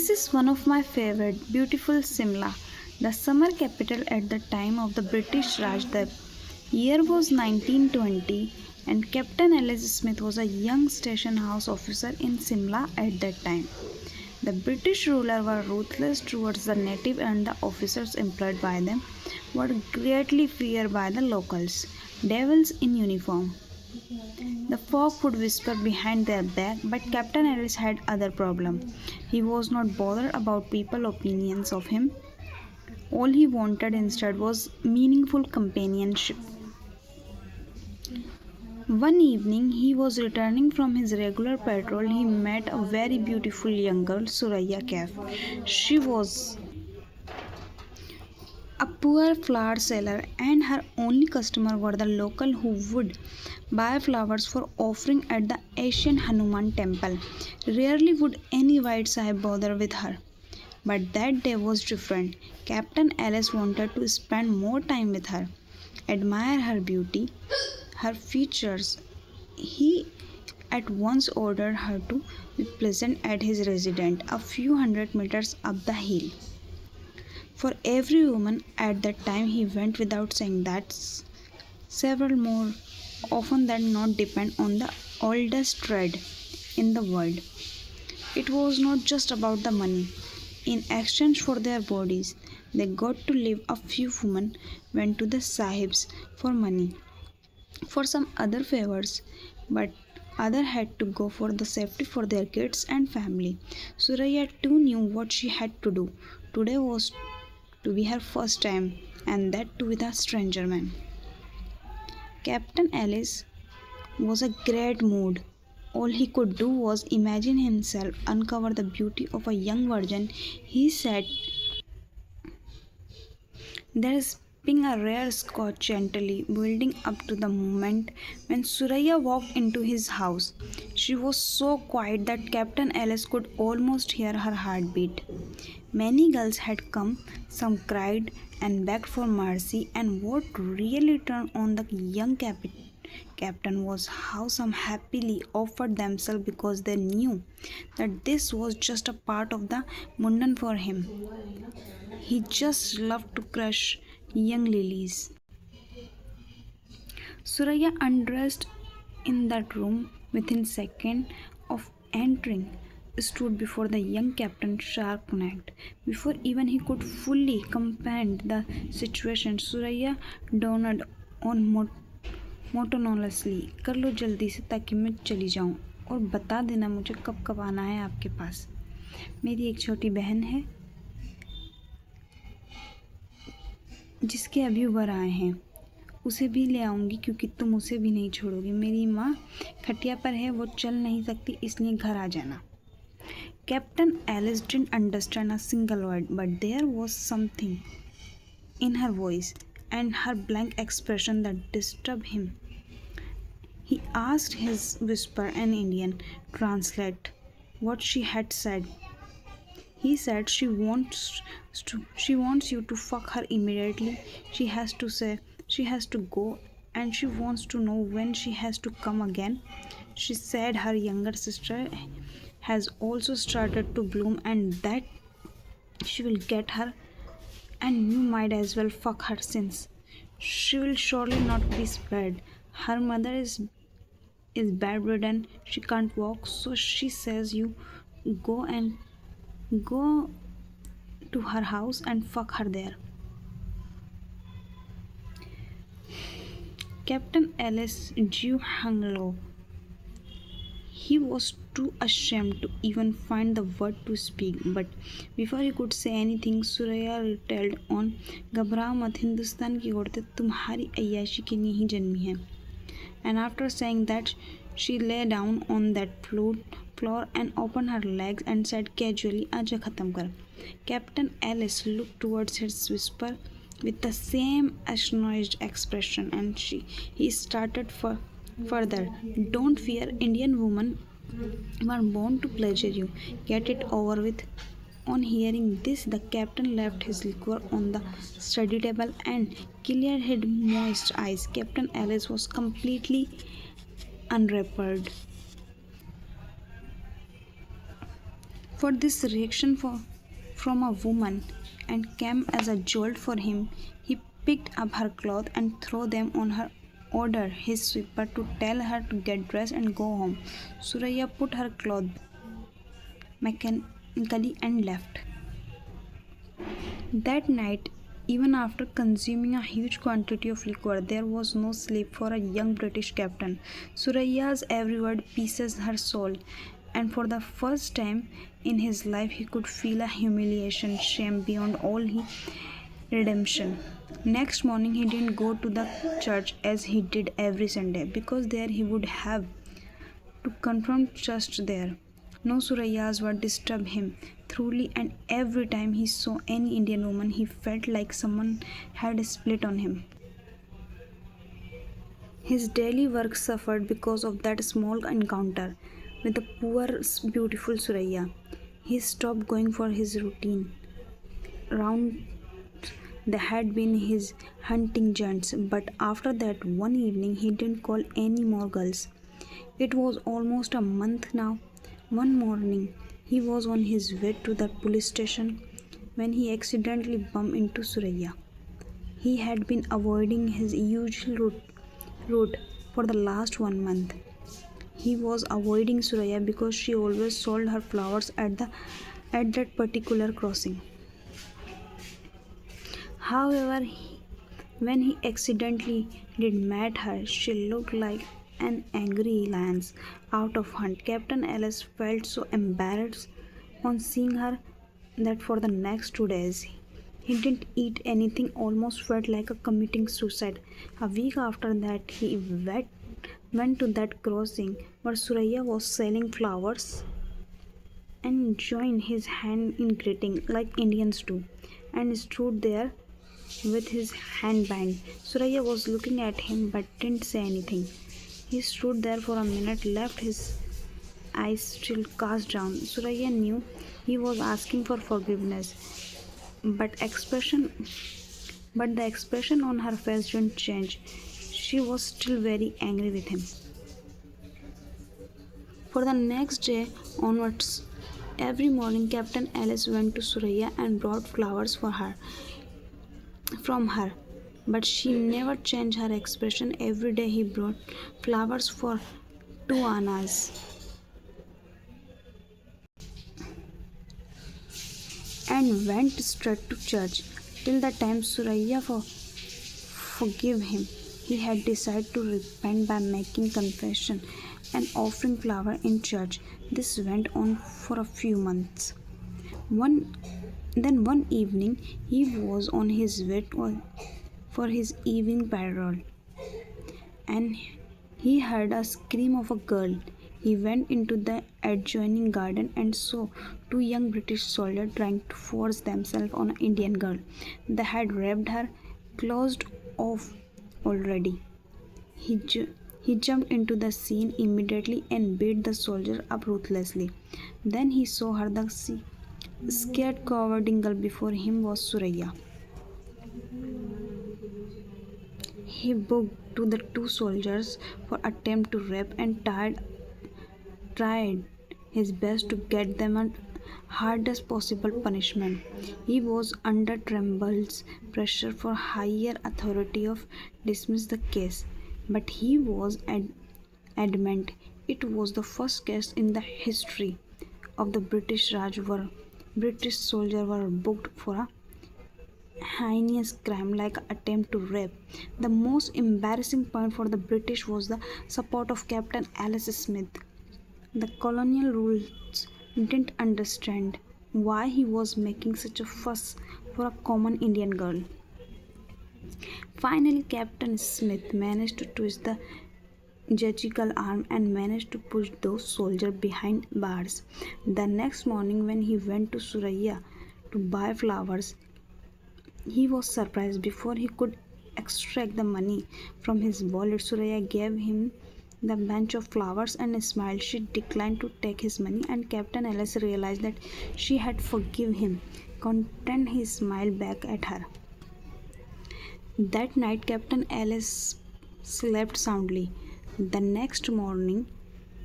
This is one of my favorite, beautiful Simla, the summer capital at the time of the British Raj. The year was 1920 and Captain Alice Smith was a young station house officer in Simla at that time. The British ruler were ruthless towards the native and the officers employed by them were greatly feared by the locals, devils in uniform. The folk would whisper behind their back, but Captain Alice had other problem. He was not bothered about people opinions of him. All he wanted instead was meaningful companionship. One evening he was returning from his regular patrol. He met a very beautiful young girl, Suraiya Kaif. She was a poor flower seller and her only customer were the local who would buy flowers for offering at the Asian Hanuman temple. Rarely would any white sahib bother with her. But that day was different. Captain Alice wanted to spend more time with her, admire her beauty, her features. He at once ordered her to be present at his residence a few hundred meters up the hill. For every woman at that time he went without saying that several more often than not depend on the oldest trade in the world. It was not just about the money. In exchange for their bodies, they got to live. A few women went to the sahibs for money, for some other favors, but other had to go for the safety for their kids and family. Suraya too knew what she had to do. Today was to be her first time, and that too with a stranger man. Captain Alice was a great mood. All he could do was imagine himself uncover the beauty of a young virgin. He said, there is being a rare scotch gently building up to the moment when Suraya walked into his house. She was so quiet that Captain Alice could almost hear her heartbeat. Many girls had come, some cried and begged for mercy, and what really turned on the young captain was how some happily offered themselves because they knew that this was just a part of the mundan for him. He just loved to crush young lilies. Suraya undressed in that room within second of entering, stood before the young captain sharp-necked. Before even he could fully comprehend the situation, Suraya dawned on monotonously, कर लो जल्दी से ताकि मैं चली जाऊं और बता देना मुझे कब कब आना है आपके पास. मेरी एक छोटी बहन है जिसके अभी उबर आए हैं, उसे भी ले आऊँगी क्योंकि तुम उसे भी नहीं छोड़ोगी. मेरी माँ खटिया पर है, वो चल नहीं सकती, इसलिए घर आ जाना. Captain Alice didn't understand a single word, but there was something in her voice and her blank expression that disturbed him. He asked his whisper in Indian, translate what she had said. He said she wants you to fuck her immediately. She has to go and she wants to know when she has to come again. She said her younger sister has also started to bloom and that she will get her and you might as well fuck her since she will surely not be spared. Her mother is bedridden, she can't walk, so she says you go to her house and fuck her there. Captain Alice Jew hung low. He was too ashamed to even find the word to speak, but before he could say anything, Suraya rattled on, घबराओ मत, हिंदुस्तान की औरतें तुम्हारी अय्याशी के लिए ही जन्मी हैं. And after saying that, she lay down on that floor and opened her legs and said casually, आजा खत्म कर. Captain Alice looked towards his whisper with the same astonished expression and he started further. Don't fear, Indian women were born to pleasure you. Get it over with. On hearing this, the captain left his liquor on the study table and cleared his moist eyes. Captain Alice was completely unrepaired. For this reaction from a woman and came as a jolt for him, he picked up her clothes and threw them on her, ordered his sweeper to tell her to get dressed and go home. Suraya put her clothes mechanically and left. That night, even after consuming a huge quantity of liquor, there was no sleep for a young British captain. Suraya's every word pierced her soul, and for the first time in his life, he could feel a humiliation, shame beyond all redemption. Next morning, he didn't go to the church as he did every Sunday because there he would have to confront just there. No Surayas would disturb him thoroughly, and every time he saw any Indian woman, he felt like someone had split on him. His daily work suffered because of that small encounter with the poor, beautiful Suraya. He stopped going for his routine round. They had been his hunting jaunts, but after that one evening, he didn't call any more girls. It was almost a month now. One morning, he was on his way to the police station when he accidentally bumped into Suraya. He had been avoiding his usual route for the last 1 month. He was avoiding Suraya because she always sold her flowers at that particular crossing. However, when he accidentally did meet her, she looked like an angry lion out of hunt. Captain Alice felt so embarrassed on seeing her that for the next 2 days he didn't eat anything, almost felt like a committing suicide. A week after that, he went to that crossing where Suraya was selling flowers and joined his hand in greeting like Indians do and stood there with his hand banged. Suraya was looking at him but didn't say anything. He stood there for a minute, left his eyes still cast down. Suraya knew he was asking for forgiveness, but the expression on her face didn't change. She was still very angry with him. For the next day onwards, every morning Captain Alice went to Suraya and brought flowers for her from her. But she never changed her expression. Every day he brought flowers for 2 annas and went straight to church. Till the time Suraya forgave him, he had decided to repent by making confession and offering flower in church. This went on for a few months. One one evening he was on his way for his evening patrol and he heard a scream of a girl. He went into the adjoining garden and saw two young British soldiers trying to force themselves on an Indian girl. They had raped her, closed off already. He, he jumped into the scene immediately and beat the soldier up ruthlessly. Then he saw her. The scared cowarding girl before him was Suraya. He booked to the two soldiers for attempt to rape and tried his best to get them a hardest possible punishment. He was under tremendous pressure for higher authority of dismiss the case, but he was adamant it was the first case in the history of the British Raj where British soldiers were booked for a heinous crime like attempt to rape. The most embarrassing point for the British was the support of Captain Alice Smith. The colonial rulers didn't understand why he was making such a fuss for a common Indian girl. Finally, Captain Smith managed to twist the judicial arm and managed to push those soldiers behind bars. The next morning, when he went to Suraya to buy flowers, he was surprised. Before he could extract the money from his wallet, Suraya gave him the bunch of flowers and smiled. She declined to take his money, and Captain Alice realized that she had forgiven him. Content, he smiled back at her. That night, Captain Alice slept soundly. The next morning,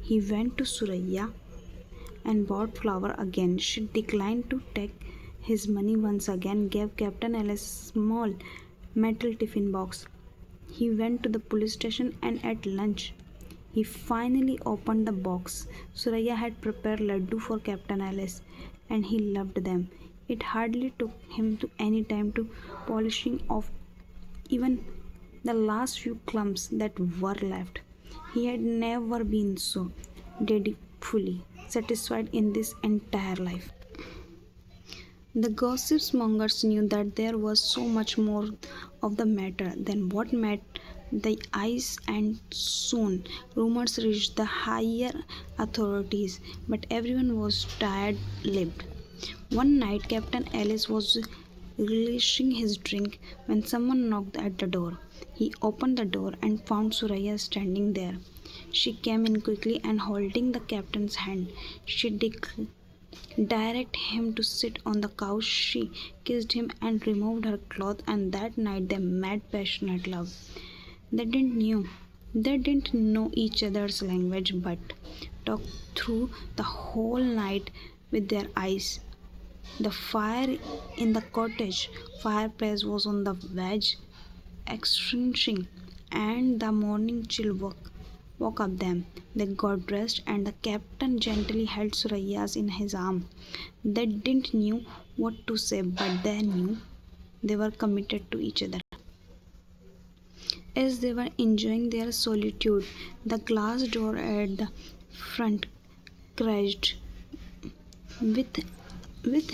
he went to Suraya and bought flour again. She declined to take his money once again, gave Captain Alice a small metal tiffin box. He went to the police station and ate lunch. He finally opened the box. Suraiya had prepared laddu for Captain Alice, and he loved them. It hardly took him to any time to polishing off even the last few clumps that were left. He had never been so fully satisfied in this entire life. The gossip mongers knew that there was so much more of the matter than what met the eyes, and soon rumors reached the higher authorities, but everyone was tired lipped. One night, Captain Ellis was relishing his drink when someone knocked at the door. He opened the door and found Suraya standing there. She came in quickly and holding the captain's hand. She directed him to sit on the couch. She kissed him and removed her clothes, and that night they made passionate love. They didn't know each other's language, but talked through the whole night with their eyes. The fire in the cottage fireplace was on the verge extinguishing, and the morning chill woke up them. They got dressed, and the captain gently held Surayas in his arm. They didn't know what to say, but they knew they were committed to each other. As they were enjoying their solitude, the glass door at the front crashed with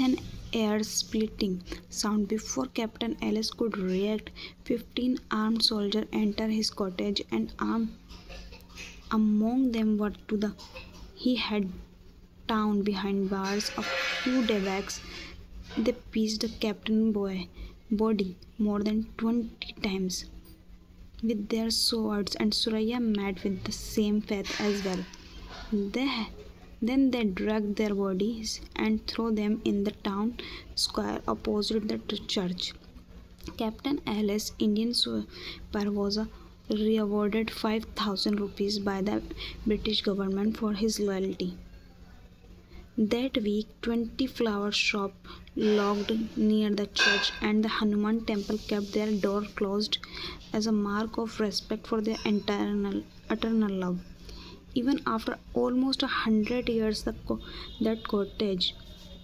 an ear-splitting sound. Before Captain Ellis could react, 15 armed soldiers entered his cottage, and among them were he had down behind bars a few debacks. They pieced the captain's body more than 20 times with their swords, and Suraya met with the same fate as well. They, then they dragged their bodies and threw them in the town square opposite the church. Captain Alice, Indian super, was rewarded 5,000 rupees by the British government for his loyalty. That week, 20 flower shops locked near the church and the Hanuman temple kept their door closed as a mark of respect for their eternal love. Even after almost 100 years, that cottage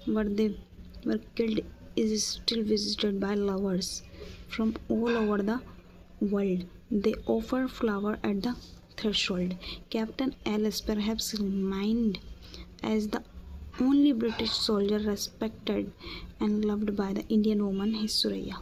where they were killed is still visited by lovers from all over the world. They offer flower at the threshold. Captain Alice perhaps remained as the only British soldier respected and loved by the Indian woman, his Suraya.